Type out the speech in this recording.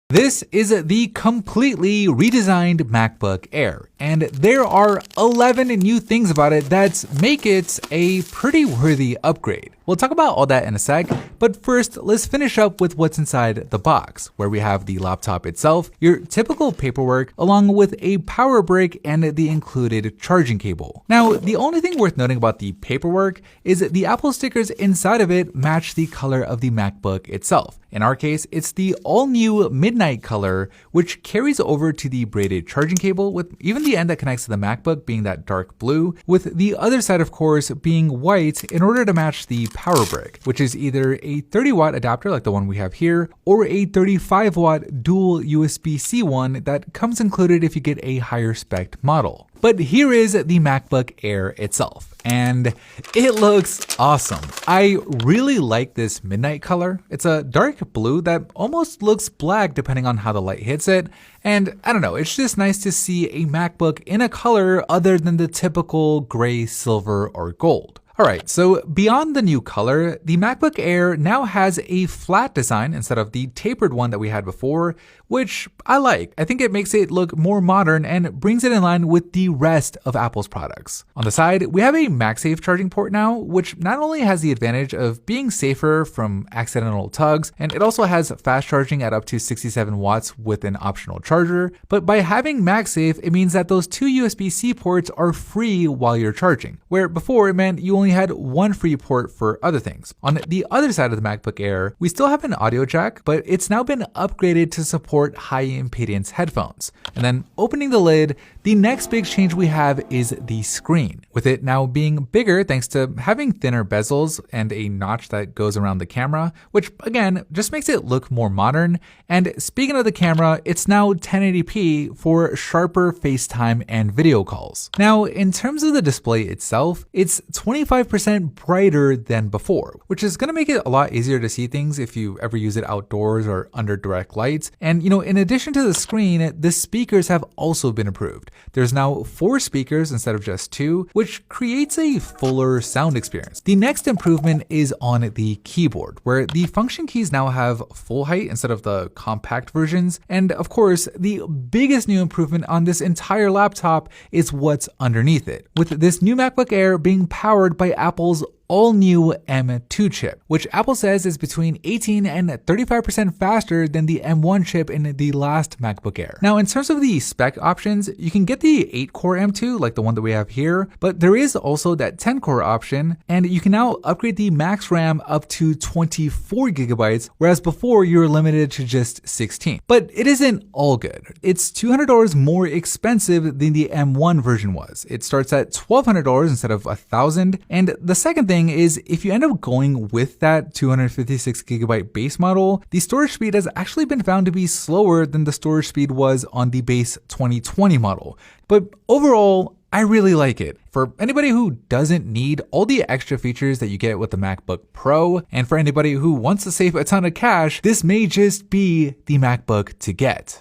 This is the completely redesigned MacBook Air, and there are 11 new things about it that make it a pretty worthy upgrade. We'll talk about all that in a sec, but first let's finish up with what's inside the box, where we have the laptop itself, your typical paperwork, along with a power brick and the included charging cable. Now, the only thing worth noting about the paperwork is that the Apple stickers inside of it match the color of the MacBook itself. In our case, it's the all-new midnight color, which carries over to the braided charging cable, with even the end that connects to the MacBook being that dark blue, with the other side, of course, being white in order to match the power brick, which is either a 30-watt adapter like the one we have here, or a 35-watt dual USB-C one that comes included if you get a higher spec model. But here is the MacBook Air itself, and it looks awesome. I really like this midnight color. It's a dark blue that almost looks black depending on how the light hits it, and I don't know, it's just nice to see a MacBook in a color other than the typical gray, silver, or gold. Alright, so beyond the new color, the MacBook Air now has a flat design instead of the tapered one that we had before, which I like. I think it makes it look more modern and brings it in line with the rest of Apple's products. On the side, we have a MagSafe charging port now, which not only has the advantage of being safer from accidental tugs, and it also has fast charging at up to 67 watts with an optional charger, but by having MagSafe, it means that those two USB-C ports are free while you're charging, where before it meant you only had one free port for other things. On the other side of the MacBook Air, we still have an audio jack, but it's now been upgraded to support high impedance headphones. And then opening the lid, the next big change we have is the screen, with it now being bigger thanks to having thinner bezels and a notch that goes around the camera, which again just makes it look more modern. And speaking of the camera, it's now 1080p for sharper FaceTime and video calls. Now, in terms of the display itself, it's 25% brighter than before, which is going to make it a lot easier to see things if you ever use it outdoors or under direct lights. And in addition to the screen, the speakers have also been improved. There's now 4 speakers instead of just 2, which creates a fuller sound experience. The next improvement is on the keyboard, where the function keys now have full height instead of the compact versions. And of course, the biggest new improvement on this entire laptop is what's underneath it, with this new MacBook Air being powered by Apple's all-new M2 chip, which Apple says is between 18 and 35% faster than the M1 chip in the last MacBook Air. Now, in terms of the spec options, you can get the 8-core M2 like the one that we have here, but there is also that 10-core option, and you can now upgrade the max RAM up to 24 gigabytes, whereas before you were limited to just 16. But it isn't all good. It's $200 more expensive than the M1 version was. It starts at $1,200 instead of $1,000, and the second thing is, if you end up going with that 256 gigabyte base model, the storage speed has actually been found to be slower than the storage speed was on the base 2020 model. But overall, I really like it. For anybody who doesn't need all the extra features that you get with the MacBook Pro, and for anybody who wants to save a ton of cash, this may just be the MacBook to get.